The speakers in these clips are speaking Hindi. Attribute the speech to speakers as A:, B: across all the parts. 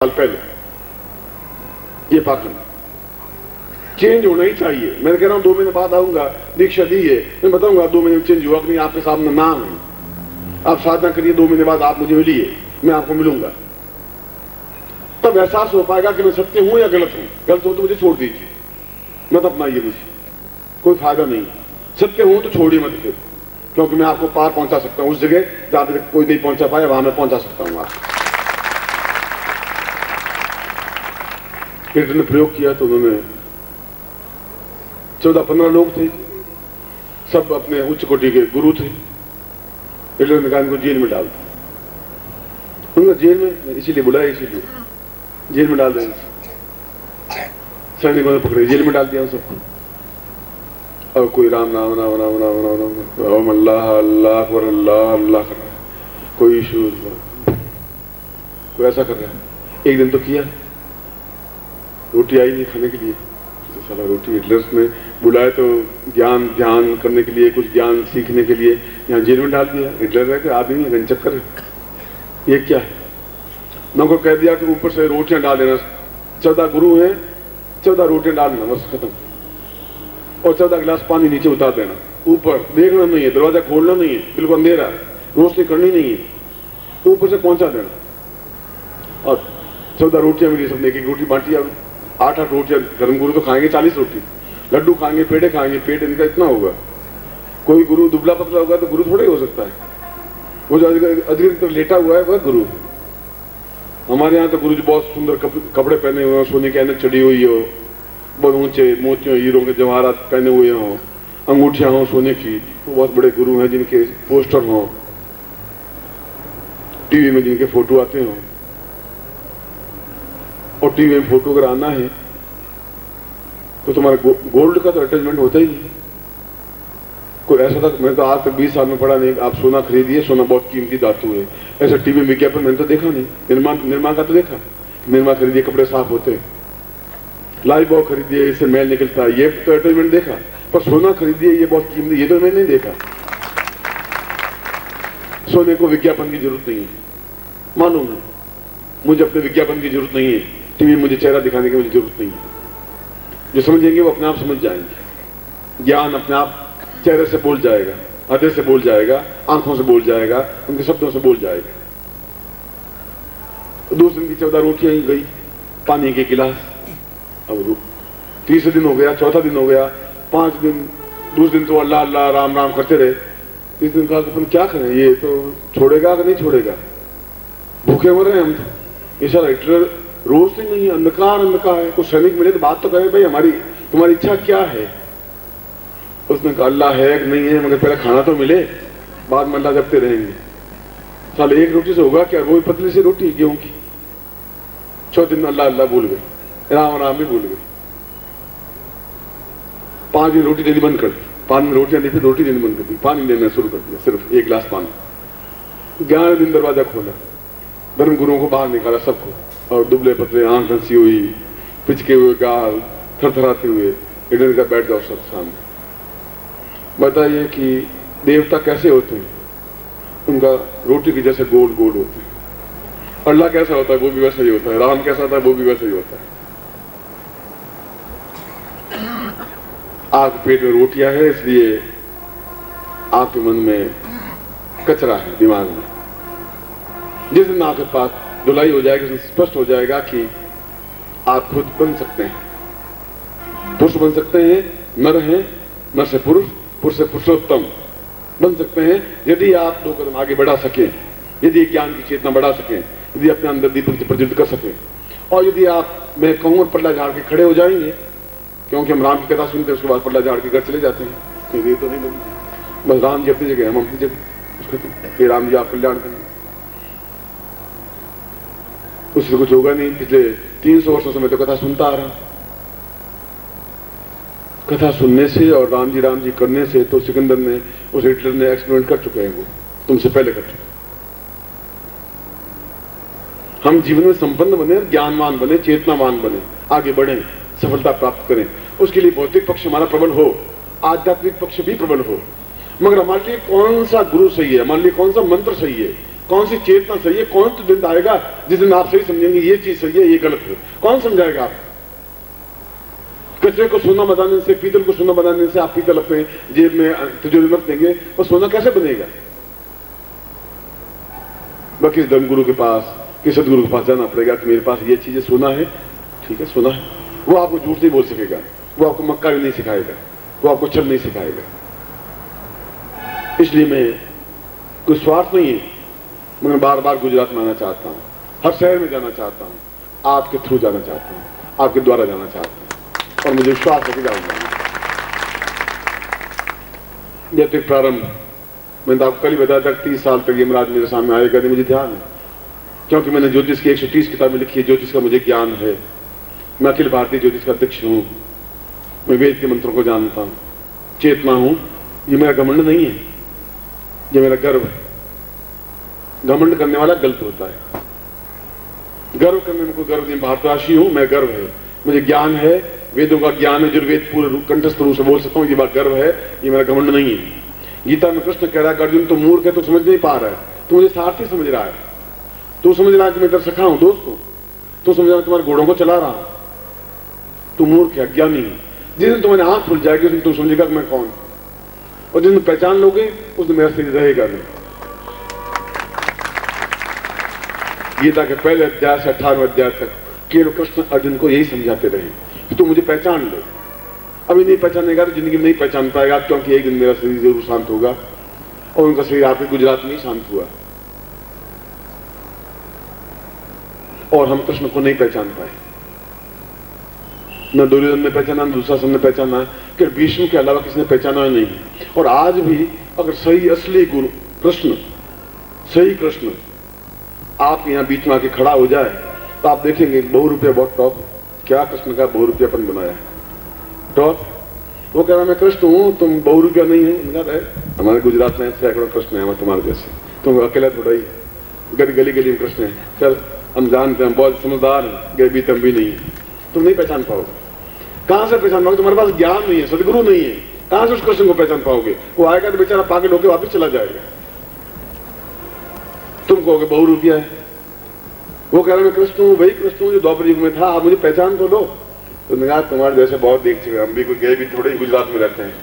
A: साल पहले ये पाखंड चेंज होना ही चाहिए। मैं कह रहा हूं 2 महीने बाद आऊंगा, दीक्षा दी है, मैं बताऊंगा 2 महीने में चेंज हुआ कि नहीं। आपके सामने नाम है, आप साधना करिए, 2 महीने बाद आप मुझे मिलिए, मैं आपको मिलूंगा। तब एहसास हो पाएगा कि मैं सत्य हूं या गलत हूं। गलत हो तो मुझे छोड़ दीजिए, मत अपनाइए, मुझे कोई फायदा नहीं। सत्य हूं तो छोड़िए मत फिर, क्योंकि मैं आपको पार पहुंचा सकता हूं उस जगह जहां तक कोई नहीं पहुंचा पाया, वहां मैं पहुंचा सकता हूं। आप ने प्रयोग किया तो उन्होंने 14-15 लोग थे, सब अपने उच्च कोटि के गुरु थे। हिटलर ने कहा इनको जेल में डाल दो। उन्होंने जेल में इसीलिए बुलाया, इसीलिए जेल में डाल देंगे। सैनिकों ने पकड़े, जेल में डाल दिया सबको। और कोई राम नाम नाम नाम नाम नाम नाम अल्लाह अल्लाह अकबर अल्लाह अल्लाह कर रहा है, कोई इशू, कोई ऐसा कर रहा है। एक दिन तो किया, रोटी आई नहीं खाने के लिए, तो साला रोटी हिटलर ने बुलाए तो ज्ञान ध्यान करने के लिए, कुछ ज्ञान सीखने के लिए, यहाँ जेल में डाल दिया। हिटलर है कि आदमी रंचक्कर है, ये क्या है। मैं को कह दिया कि ऊपर से रोटियां डाल देना, 14 गुरु हैं, 14 रोटियां डाल देना, बस खत्म। और 14 गिलास पानी नीचे उतार देना, ऊपर देखना नहीं है, दरवाजा खोलना नहीं है, बिल्कुल अंधेरा, रोशनी करनी नहीं है, ऊपर से पहुंचा देना। और 14 रोटियां मिली, सबने एक रोटी बांटी। 8-8 रोटियां, धर्मगुरु तो खाएंगे 40 रोटी, लड्डू खाएंगे, पेड़े खाएंगे, पेट इनका इतना होगा। कोई गुरु दुबला पतला होगा तो गुरु थोड़ा ही हो सकता है। वो जो अधिकतर लेटा हुआ है वह गुरु। हमारे यहाँ तो गुरु जी बहुत सुंदर कपड़े पहने हुए हो, सोने की ऐनक चढ़ी हुई हो, बहुत ऊंचे मोतियों हीरों के जवाहरात पहने हुए हों, अंगूठियां हों सोने की, वो बहुत बड़े गुरु हैं जिनके पोस्टर हों, टीवी में जिनके फोटो आते हों। और टीवी में फोटो अगर आना है तो तुम्हारे गोल्ड का तो अटैचमेंट होता ही नहीं। कोई ऐसा था, मैं तो आज तक 20 साल में पढ़ा नहीं आप सोना खरीदिए, सोना बहुत कीमती धातु है, ऐसा टीवी विज्ञापन मैंने तो देखा नहीं। निर्मा का तो देखा, निर्मा खरीदिए कपड़े साफ होते हैं, लाइफ बॉय खरीदिए इससे मैल निकलता है, ये तो अटैचमेंट देखा। पर सोना खरीदिए ये बहुत कीमती, ये तो मैंने नहीं देखा। सोने को विज्ञापन की जरूरत नहीं है, मालूम है मुझे अपने विज्ञापन की जरूरत नहीं है, टीवी मुझे चेहरा दिखाने की मुझे जरूरत नहीं है। जो समझेंगे वो अपने आप समझ जाएंगे। ज्ञान अपने आप चेहरे से बोल जाएगा, हृदय से बोल जाएगा, आंखों से बोल जाएगा, उनके शब्दों से बोल जाएगा। दूसरे दिन की 14 रोटियां ही गई, पानी के गिलास। अब 3 दिन हो गया, 4था दिन हो गया, 5 दिन, दूसरे दिन तो अल्लाह अल्लाह राम राम करते रहे। 3 दिन कहा अपन क्या करें, ये तो छोड़ेगा कि नहीं छोड़ेगा, भूखे मर रहे हैं हम तो। ये सारा हिटलर रोज से नहीं, अंधकार अंधकार है। कुछ सैनिक मिले तो बात तो कहे भाई हमारी तुम्हारी इच्छा क्या है। उसने कहा अल्लाह है कि नहीं है, मगर पहले खाना तो मिले, बाद में अल्लाह जपते रहेंगे। साले एक रोटी से होगा क्या, वो पतली सी रोटी गेहूं की। 6 दिन अल्लाह अल्लाह भूल गए, राम राम भी भूल गए। 5 दिन रोटी देनी बंद कर दी, 5 दिन रोटियां नहीं थी, रोटी देनी बंद कर दी, पानी देना शुरू कर दिया, सिर्फ 1 गिलास पानी। 11वें दिन दरवाजा खोला, धर्म गुरुओं को बाहर निकाला सबको, और दुबले पतले, आंख हंसी हुई, पिचके हुए गाल, थरथराते हुए, इधर का बैठ जाओ सब सामने। बताइए कि देवता कैसे होते हैं, उनका रोटी की जैसे गोल गोल होते हैं। अल्लाह कैसा होता है वो भी वैसा ही होता है, राम कैसा होता है वो भी वैसा ही होता है। आपके पेट में रोटियां है, इसलिए आपके मन में कचरा है, दिमाग में। जिस दिन आपके पास धुलाई हो जाएगी, स्पष्ट हो जाएगा कि आप खुद बन सकते हैं, पुरुष बन सकते हैं, नर हैं, नर से पुरुष, पुरुष से पुरुषोत्तम बन सकते हैं, यदि आप 2 कदम आगे बढ़ा सकें, यदि ज्ञान की चेतना बढ़ा सकें, यदि अपने अंदर दीपक प्रज्वलित कर सकें। और यदि आप, मैं कहूँ, पल्ला झाड़ के खड़े हो जाएंगे, क्योंकि हम राम की कथा सुनते हैं, उसके बाद पल्ला झाड़ के घर चले जाते हैं, ये तो नहीं बोलते, बस राम जी अपनी जगह, हम अपनी जगह, राम जी आप कल्याण करेंगे, उससे कुछ होगा नहीं। पिछले 300 वर्षों से मैं तो कथा सुनता आ रहा, कथा सुनने से और राम जी करने से तो सिकंदर ने, उस हिटलर ने एक्सपेरिमेंट कर चुके हैं, वो तुमसे पहले कर चुके। हम जीवन में संपन्न बने, ज्ञानवान बने, चेतनावान बने, आगे बढ़े, सफलता प्राप्त करें। उसके लिए भौतिक पक्ष हमारा प्रबल हो, आध्यात्मिक पक्ष भी प्रबल हो। मगर हमारे लिए कौन सा गुरु सही है, हमारे लिए कौन सा मंत्र सही है, कौन सी चेतना सही है, कौन सा दिन आएगा जिस दिन आप सही समझेंगे ये चीज सही है ये गलत है? कौन समझाएगा आप? कचरे को सोना बनाने से, पीतल को सोना बनाने से आप पीतल अपने जेब में तिजोरी में रख देंगे और सोना कैसे बनेगा? किस धर्मगुरु के पास, किस सदगुरु के पास जाना पड़ेगा कि मेरे पास ये चीजें सोना है, ठीक है सोना है। वो आपको झूठ नहीं बोल सकेगा, वो आपको मक्का भी नहीं सिखाएगा, वो आपको छल नहीं सिखाएगा। इसलिए मैं कोई स्वार्थ नहीं है, मैं बार बार गुजरात में आना चाहता हूं, हर शहर में जाना चाहता हूं, आपके थ्रू जाना चाहता हूं, आपके द्वारा जाना चाहता हूं और मुझे विश्वास है कि जाऊंगा। जैसे प्रारंभ मैंने आपको कल ही बताया था 30 साल तक यमराज मेरे सामने आएगा नहीं, मुझे ध्यान है, क्योंकि मैंने ज्योतिष की 130 किताबें लिखी है, ज्योतिष का मुझे ज्ञान है, मैं अखिल भारतीय ज्योतिष का अध्यक्ष हूं, मैं वेद के मंत्रों को जानता हूं, चेतना हूं। ये मेरा घमंड नहीं है, ये मेरा गर्व है। घमंड करने वाला गलत होता है, गर्व करने में कोई गर्व नहीं। भारतवासी हूं मैं, गर्व है, मुझे ज्ञान है, वेदों का ज्ञान है, जो वेद पूरे कंठस्थ रूप से बोल सकता हूं, ये बात गर्व है, ये मेरा घमंड नहीं है। गीता में कृष्ण कह रहा है अर्जुन तो मूर्ख है, तो समझ नहीं पा रहा है, तो मुझे सारथी समझ रहा है, तू समझ रहा है कि मैं तेरा सखा हूं, दोस्त हूं, तू समझ रहा है तुम्हारे घोड़ों को चला रहा हूं, तू मूर्ख है, अज्ञानी है। जिस दिन तुम्हारी आंख खुल जाएगी उस दिन तू समझेगा कि मैं कौन, और जिस दिन पहचान लोगे उस दिन मेरा शरीर रहेगा नहीं। गीता के पहले अध्याय से 18वें अध्याय तक केवल कृष्ण अर्जुन को यही समझाते रहे कि तू मुझे पहचान ले। अभी नहीं पहचानेगा तो जिंदगी में नहीं पहचान पाएगा, क्योंकि एक दिन मेरा शरीर जरूर शांत होगा, और उनका शरीर आपके गुजरात में ही शांत हुआ और हम कृष्ण को नहीं पहचान पाए। न दुर्योधन ने पहचाना, न दुशासन ने पहचाना, कि भीष्म के अलावा किसी ने पहचाना नहीं। और आज भी अगर सही असली गुरु कृष्ण, सही कृष्ण आपके यहाँ बीच में आके खड़ा हो जाए तो आप देखेंगे बहुरूपिया बहुत टॉप, क्या कृष्ण का बहुरूपियापन बनाया है टॉप। वो कह रहा मैं कृष्ण हूँ, तुम बहुरूपिया नहीं है। हमारे गुजरात में सैकड़ों कृष्ण है, तुम्हारे जैसे, तुम अकेला थोड़ा ही, गली गली में कृष्ण है। चल हम जानते हैं बहुत समझदार है, गए भी तम भी नहीं है, तुम नहीं पहचान पाओगे। कहां से पहचान पाओगे? तुम्हारे पास ज्ञान नहीं है, सदगुरु नहीं है, कहां से उस कृष्ण को पहचान पाओगे? वो आएगा तो बेचारा पागल होकर वापस चला जाएगा, तुम कहोगे बहुरूपिया है। वो कह रहा मैं कृष्ण हूँ, वही कृष्ण हूँ जो द्वापर युग में था, आप मुझे पहचान तो लो। तो कहा तुम्हारे जैसे बहुत देख चुके, हम भी कोई गए भी थोड़े ही गुजरात में रहते हैं,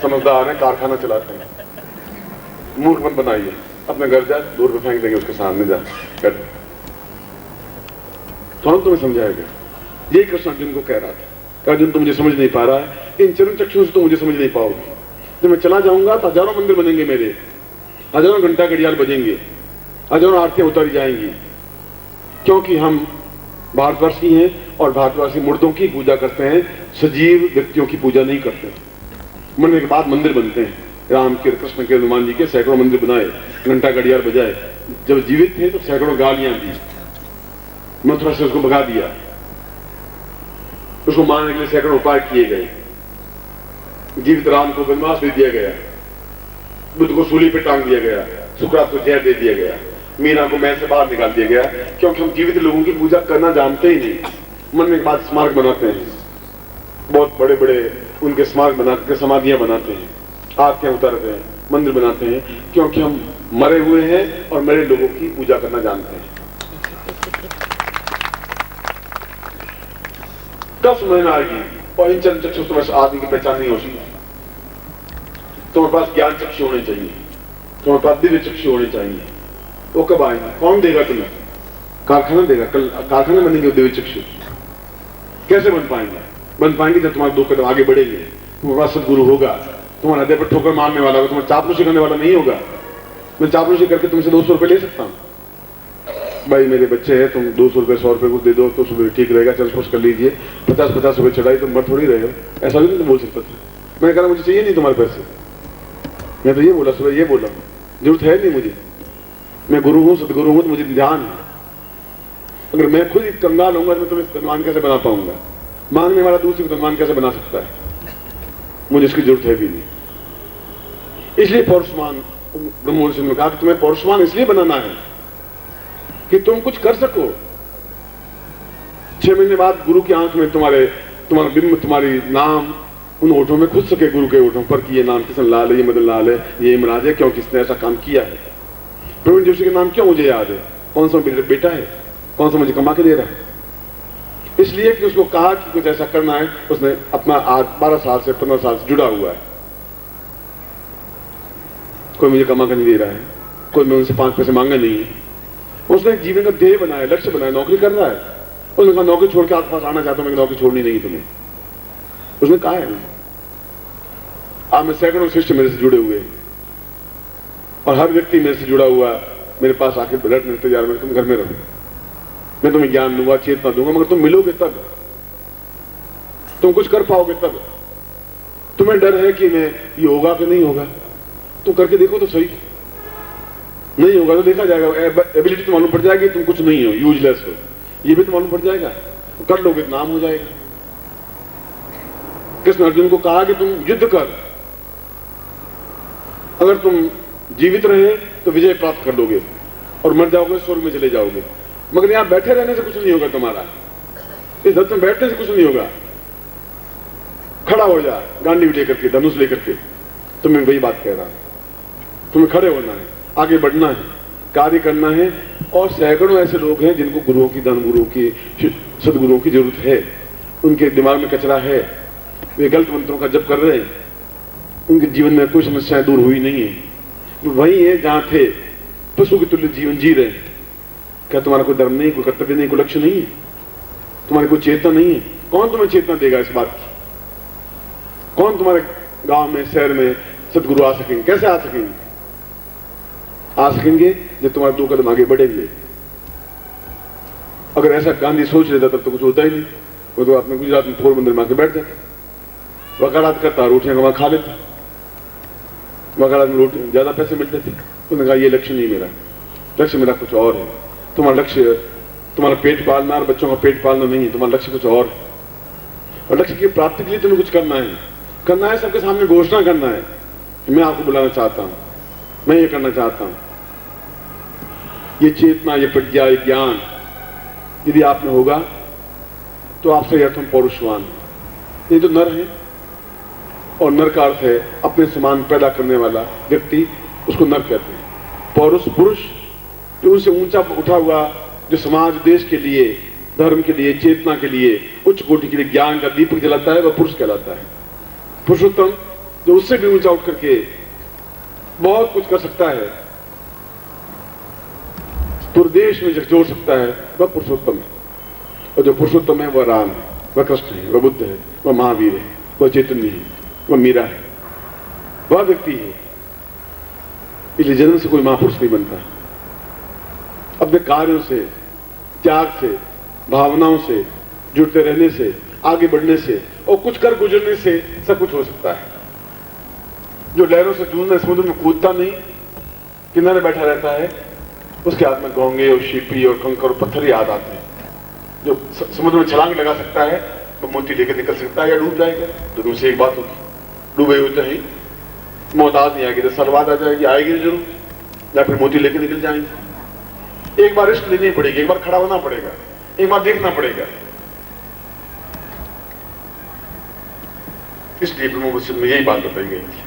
A: समझदार है, कारखाना चलाते हैं, मूर्ख मत बनाइए, अपने घर जा, दूर पे फेंक देंगे उसके सामने जा कर, तो हम तुम्हें समझाएगा। यही कृष्ण अर्जुन को कह रहा था, अर्जुन तुम मुझे समझ नहीं पा रहा है, इन चरण चक्षुओं से तुम मुझे समझ नहीं पाओगे। जब मैं चला जाऊंगा तो हजारों मंदिर बनेंगे मेरे, हजारों घंटा घड़ियाल बजेंगे, हजारों आरतियां उतारी जाएंगी, क्योंकि हम भारतवर्षी हैं और भारतवासी मूर्तों की पूजा करते हैं, सजीव व्यक्तियों की पूजा नहीं करते। मरने के बाद मंदिर बनते हैं, राम के, कृष्ण के, हनुमान जी के सैकड़ों मंदिर बनाए, घंटा घड़ियाल बजाए। जब जीवित थे तो सैकड़ों गालियां दी, मथुरा से उसको भगा दिया, उसको मारने के लिए सैकड़ों उपाय किए गए। जीवित राम को वनवास दे दिया गया, बुद्ध को सूली पे टांग दिया गया, सुकरात को जहर दे दिया गया, मीरा को महल से बाहर निकाल दिया गया, क्योंकि हम जीवित लोगों की पूजा करना जानते ही नहीं। मरने के बाद स्मारक बनाते हैं, बहुत बड़े बड़े उनके स्मारक बनाते, समाधियां बनाते हैं, आरतियां उतारते हैं, मंदिर बनाते हैं, क्योंकि हम मरे हुए हैं और मरे लोगों की पूजा करना जानते हैं। कब समझ में आएगी? और इन चरण चक्षु तुम्हारे आदमी की पहचान नहीं हो सकती। तुम्हारे पास ज्ञान चक्षु होने चाहिए, तुम्हारे पास दिव्य चक्षु होने चाहिए। वो कब आएंगे? कौन देगा तुम्हें? कारखाना देगा। कल कारखाना बनेंगे दिव्य चक्षु, कैसे बन पाएंगे? बन पाएंगे जब तुम्हारे 2 कदम आगे बढ़ेंगे, तुम्हारे पास सदगुरु होगा, तुम्हारे हृदय पर ठोकर मारने वाला होगा, तुम्हारा चापलूसी करने वाला नहीं होगा। मैं चापलूसी करके तुमसे 200 रुपए ले सकता हूँ, भाई मेरे बच्चे हैं, तुम 200 रुपए 100 रुपए को दे दो तो सुबह ठीक रहेगा, चल पोस्ट कर लीजिए, 50-50 रुपए चढ़ाई, तुम मर थोड़ी रहे हो। ऐसा भी नहीं बोल सकता था। मैंने कहा मुझे चाहिए नहीं तुम्हारे पैसे, मैं तो ये बोला, सुबह ये बोला, जरूरत है नहीं मुझे, मैं गुरु हूँ, सदगुरु हूँ, तो मुझे ध्यान है। अगर मैं खुद ही कंगाल होऊंगा तो मैं तुम्हें धनवान कैसे बना पाऊंगा? मांगने वाला दूसरे को धनवान कैसे बना सकता है? मुझे इसकी जरूरत है भी नहीं। इसलिए पौरुषमान ब्रह्मोल सिंह ने कहा कि तुम्हें पौरुषमान इसलिए बनाना है कि तुम कुछ कर सको। 6 महीने बाद गुरु की आंख में तुम्हारा बिंब, तुम्हारी नाम उन ओठों में खुद सके, गुरु के ओठों पर, कि ये नाम किशन लाल है, ये मदन लाल है, ये इमराज है, क्योंकि इसने ऐसा काम किया है। प्रवीण जोशी का नाम क्यों मुझे याद है? कौन सा बेटा है? कौन सा मुझे कमा के दे रहा है? इसलिए कि उसको कहा कि कुछ ऐसा करना है, उसने अपना आज 12 साल से 15 साल से जुड़ा हुआ है। कोई मुझे कमा कर नहीं दे रहा है, कोई मैं उनसे 5 पैसे मांगा नहीं है। उसने एक जीवन का ध्येय बनाया, लक्ष्य बनाया, नौकरी कर रहा है। उसने कहा नौकरी छोड़ के आपके पास आना चाहता हूं, मैं नौकरी छोड़नी नहीं तुम्हें। उसने कहा है आप में सैकड़ों शिष्य मेरे से जुड़े हुए हैं और हर व्यक्ति मेरे से जुड़ा हुआ मेरे पास आके बैठने तैयार है, तुम घर में रहो, मैं तुम्हें ज्ञान दूंगा, चेतना दूंगा, मगर तुम मिलोगे तब, तुम कुछ कर पाओगे तब। तुम्हें डर है कि मैं ये होगा कि नहीं होगा, तुम करके देखो तो सही। नहीं होगा तो देखा जाएगा, एबिलिटी तो मालूम पड़ जाएगी तुम कुछ नहीं हो, यूजलेस हो, ये भी तो मालूम पड़ जाएगा। कर लोगे तो नाम हो जाएगा। कृष्ण अर्जुन को कहा कि तुम युद्ध कर, अगर तुम जीवित रहे तो विजय प्राप्त कर लोगे और मर जाओगे स्वर्ग में चले जाओगे, मगर यहां बैठे रहने से कुछ नहीं होगा तुम्हारा, इस धरती में बैठने से कुछ नहीं होगा। खड़ा हो जा, गांडी लेकर के, धनुष लेकर के। तुम्हें वही बात कह रहा हूं, तुम्हें खड़े होना है, आगे बढ़ना है, कार्य करना है। और सैकड़ों ऐसे लोग हैं जिनको गुरुओं की, धर्म गुरुओं की, सदगुरुओं की जरूरत है। उनके दिमाग में कचरा है, वे गलत मंत्रों का जप कर रहे हैं, उनके जीवन में कोई समस्याएं दूर हुई नहीं है, वही है जहां थे, पशु के तुल्य जीवन जी रहे हैं। क्या तुम्हारा कोई धर्म नहीं, कोई कर्तव्य नहीं, कोई लक्ष्य नहीं है? तुम्हारी कोई चेतना नहीं है? कौन तुम्हें चेतना देगा इस बात की? कौन तुम्हारे गांव में, शहर में सदगुरु आ सकेंगे? कैसे आ सकेंगे? आ सकेंगे जब तुम्हारे 2 कदम आगे बढ़ेंगे। अगर ऐसा गांधी सोच लेता तब तो कुछ होता ही नहीं। वो तो अपने गुजरात में पोरबंदर में आके बैठ जाता, वकालत करता, रोटियां कमा खा लेता। वकालत में रोटी ज्यादा पैसे मिलते थे। उन्होंने कहा ये लक्ष्य नहीं मेरा, लक्ष्य मेरा कुछ और है। तुम्हारा लक्ष्य तुम्हारा पेट पालना और बच्चों का पेट पालना नहीं है, तुम्हारा लक्ष्य कुछ और है। और लक्ष्य की प्राप्ति के लिए तुम्हें कुछ करना है, सबके सामने घोषणा करना है कि मैं आपको बुलाना चाहता हूं, मैं ये करना चाहता हूं। ये चेतना, ये प्रज्ञा, ये ज्ञान यदि आप में होगा तो आप सही अर्थ में पौरुषवान। ये तो नर है, और नर का अर्थ है अपने समान पैदा करने वाला व्यक्ति, उसको नर कहते हैं। पौरुष पुरुष जो उनसे ऊंचा उठा हुआ, जो समाज, देश के लिए, धर्म के लिए, चेतना के लिए, उच्च कोटि के लिए ज्ञान का दीपक जलाता है, वह पुरुष कहलाता है। पुरुषोत्तम जो उससे भी ऊंचा उठ करके बहुत कुछ कर सकता है, पूरे देश में झकझोर सकता है, वह पुरुषोत्तम है। और जो पुरुषोत्तम है वह राम है, वह कृष्ण है, वह बुद्ध है, वह महावीर है, वह चैतन्य है, वह मीरा है, वह व्यक्ति है। इसलिए जन्म से कोई महापुरुष नहीं बनता। अपने कार्यों से, त्याग से, भावनाओं से जुड़ते रहने से, आगे बढ़ने से और कुछ कर गुजरने से सब कुछ हो सकता है। जो लहरों से जूझने, समुद्र में कूदता नहीं, किनारे बैठा रहता है, उसके हाथ में घोंगे और शिपी और कंकर और पत्थर याद आते हैं। जो समुद्र में छलांग लगा सकता है वो मोती लेकर निकल सकता है या डूब जाएगा। तो तुमसे एक बात होगी, डूबे हुए तो ही मौत आज नहीं आएगी, 10 साल बाद आ जाएगी, आएगी जरूर, या फिर मोती लेकर निकल जाएंगे। एक बार रिस्क लेनी पड़ेगी, एक बार खड़ा होना पड़ेगा, एक बार देखना पड़ेगा। इसलिए ब्रह्म वचन में यही बात बताई गई थी।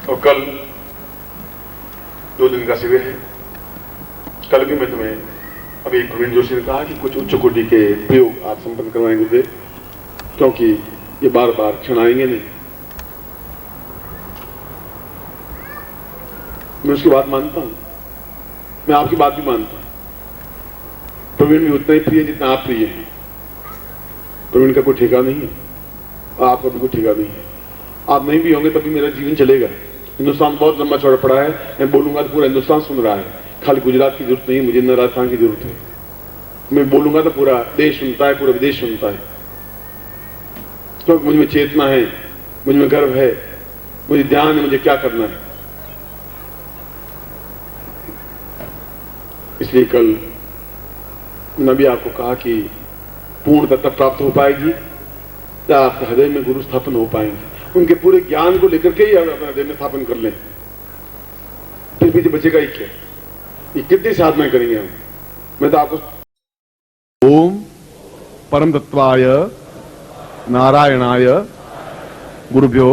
A: और कल 2 दिन का शिविर है। कल भी मैं तुम्हें, अभी प्रवीण जोशी ने कहा कि कुछ उच्च कोटि के प्रयोग आप संपन्न करवाएंगे, क्योंकि ये बार बार क्षण आएंगे नहीं। मैं उसकी बात मानता हूं, मैं आपकी बात भी मानता हूं। प्रवीण भी उतना ही प्रिय जितना आप प्रिय हैं। प्रवीण का कोई ठेका नहीं है, आपका भी कोई ठेका नहीं है। आप नहीं भी होंगे तभी मेरा जीवन चलेगा। हिंदुस्तान बहुत लंबा चौड़ा पड़ा है, मैं बोलूंगा तो पूरा हिंदुस्तान सुन रहा है। खाली गुजरात की जरूरत नहीं, मुझे न राजस्थान की जरूरत है। मैं बोलूंगा तो पूरा देश सुनता है, पूरा विदेश सुनता है, क्योंकि मुझ में चेतना है, मुझ में गर्व है, मुझे ध्यान है मुझे क्या करना है। इसलिए कल मैंने भी आपको कहा कि पूर्णता तब प्राप्त हो पाएगी जब आपके हृदय में गुरु स्थापन हो पाएंगे। उनके पूरे ज्ञान को लेकर के ही आप अपने हृदय में स्थापन कर लें, फिर पीछे बचेगा ही क्या? ये कितनी साधना करेंगे हम? मैं तो आपको ओम परम तत्वाय नारायणाय गुरुभ्यो